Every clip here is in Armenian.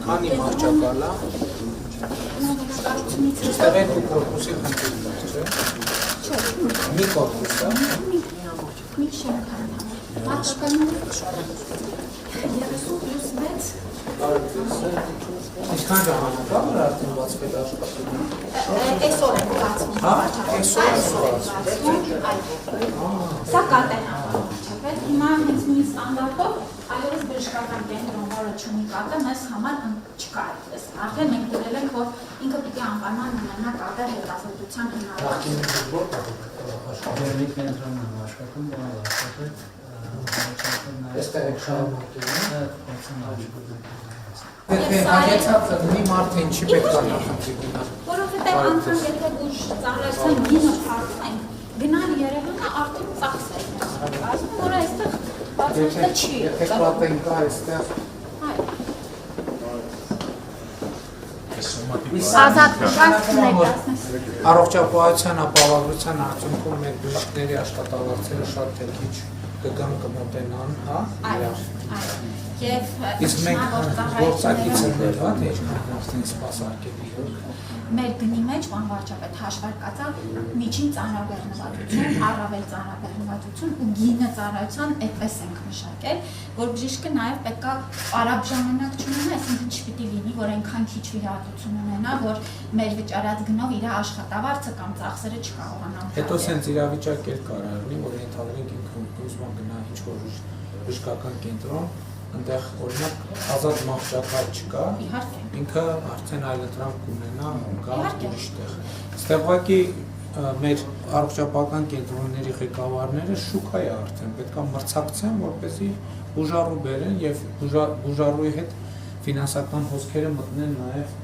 Քանի մարճակալա։ Այստեղ երկու կորպուսի խնդիրն է, չէ՞։ Մի կորպուս է։ Մի շենքան։ Մարճակալն 30+6 Ինչքան ժամանակ է որ արդեն բացվել աշխատում։ Այսօր է բացվում։ Հա, այսօր է բացվում։ Սա կատենա վարչապետ։ Հիմա հենց նույն ստանդարտով այլևս բժշկական կենտրոն, որը չունի կատը, մեզ համար չկա այդպես։ Արդեն մենք դրել ենք, որ ինքը պիտի անպայման ունենա կատը հետազոտության հնարավորություն։ Մի կենտրոն է աշխատում, որը աշխատել Այստեղ եք շարունակել, Եթե հագեցած մի մարդ ինչի պետք է նախընտրի գնալ։ Որովհետև անգամ եթե ուժ ծառայության գինը փոխում ենք, գնալ Երևանը արդեն ծախս է։ Ասում որ այստեղ բացատրը չի։ Եթե կատեն կա այստեղ։ Ազատ ներկայացնես։ Առողջապահության ապահովության արդյունքում մեր բժիշկների աշխատավարձերը շատ թե քիչ կգան կմոտենան, հա։ Այո։ Եվ Իսկ մենք գործակիցներ, հա, թե ինչքան հաստին սպասարկելի է։ Մեր գնի մեջ ման վարչապետ հաշվարկածա միջին ծանրաբեռնվածություն, առավել ծանրաբեռնվածություն ու գինը ծառայության այդպես ենք մշակել, որ բժիշկը նաև պետք է արագ ժամանակ չունենա, այսինքն չպիտի լինի, որ այնքան քիչ վիրահատություն ունենա, որ մեր վճարած գնով իր աշխատավարձը կամ ծախսերը չկարողանա։ Հետո սենց իրավիճակ էլ կարող լինի, որ ենթադրենք ինքը ուզում գնա ինչ-որ բժշկական կենտրոն, այնտեղ օրինակ ազատ մահճակալ չկա, ինքը արդեն այլընտրանք կունենա գա ուրիշ տեղ։ Այստեղ ուղղակի մեր առողջապահական կենտրոնների ղեկավարները շուկա է արդեն, պետք է մրցակցեն, որպեսզի բուժառու բերեն եւ բուժառուի հետ ֆինանսական հոսքերը մտնեն նաեւ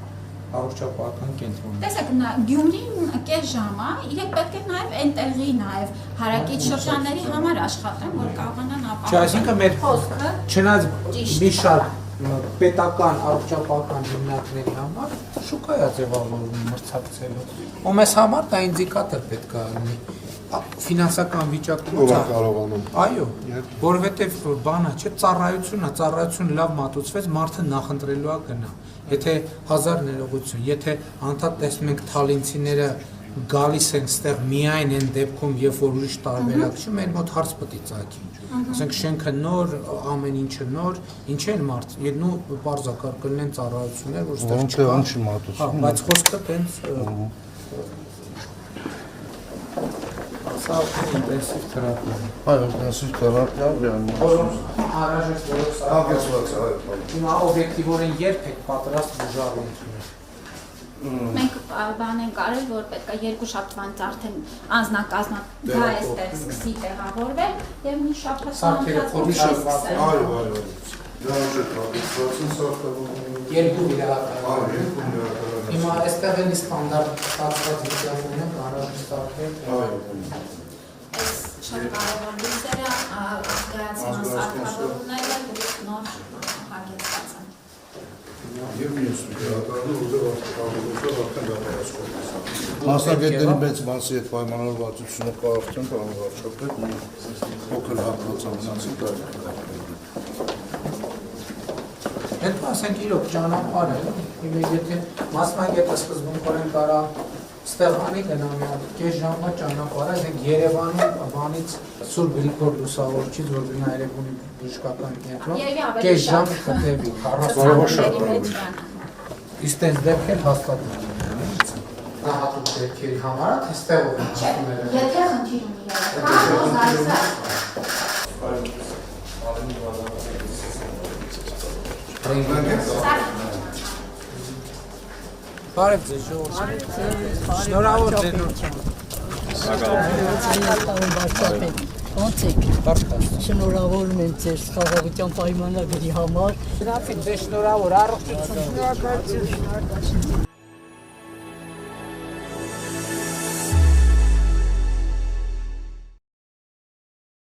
առողջապահական կենտրոն։ Տեսեք, Գյումրին կես ժամ է, իրենք պետք է նաև այնտեղի նաև հարակից շրջանների համար աշխատեն, որ կարողանան Չէ, այսինքն մեր չնայած մի շարք պետական առողջապահական հիմնարկների համար շուկա է ձևավորվում մրցակցելու։ Ու մեզ համար դա ինդիկատոր պետք է լինի։ Ֆինանսական վիճակը կարողանում։ Այո, որովհետև բանը չէ, ծառայությունը լավ մատուցվեց, մարդը նախընտրելու է գնա։ Եթե 1000 ներողություն, եթե անդադ տեսնում ենք թալինցիները գալիս են ստեղ միայն այն դեպքում, երբ որ ուրիշ տարբերակ չի, մեր մոտ հարց պետք է ծագի։ Ասենք շենքը նոր, ամեն ինչը նոր, ինչ են մարդ, ու բարձակար կլինեն ծառայություններ, որ ստեղ չկա։ Բայց խոսքը տենց Սա ինտենսիվ թերապիա։ Այո, ինտենսիվ թերապիա, Անհրաժեշտ Հիմա օբյեկտիվորեն երբ եք պատրաստ բուժառու ընդունել։ Մենք բան ենք արել, որ պետք է երկու շաբթվանից արդեն անձնակազմը դա այստեղ սկսի տեղավորվել եւ մի շաբաթվա Երկու վիրահատական։ Հիմա այստեղ էլի ստանդարտ ստացված վիճակում ենք անհրաժեշտ սարքել։ Շատ կարևոր լույսերը գայացման սարքավորումները նոր հագեցած են։ Եվ մյուս վիրահատանը ուզել արդեն դատարաշկոտ։ Մասնագետների մեծ մասի հետ պայմանավորվածությունը կա արդեն պարոն վարչապետ, մի փոքր հատվածամնացի կարելի է։ Հետո ասենք իրոք ճանապարհ է, եթե մասնագետը սկզբունքորեն կարա Ստեղանի գնա մի հատ կես ժամվա ճանապարհ է, ասենք Երևանում բանից Սուրբ Գրիգոր Լուսավորչից որ գնա Երևանի բժշկական կենտրոն, կես ժամ կտևի 40 Իսկ տենց դեպքեր հաստատ է։ Դա հատուկ դեպքերի համար է, թե ստեղով են հատումները։ Եթե խնդիր ունի Բարև ձեզ ժողովուրդ։ Շնորհավոր ձեր Ոնց եք։ Շնորհավորում եմ ձեր խաղաղության պայմանագրի համար։ Շնորհավոր, առողջություն։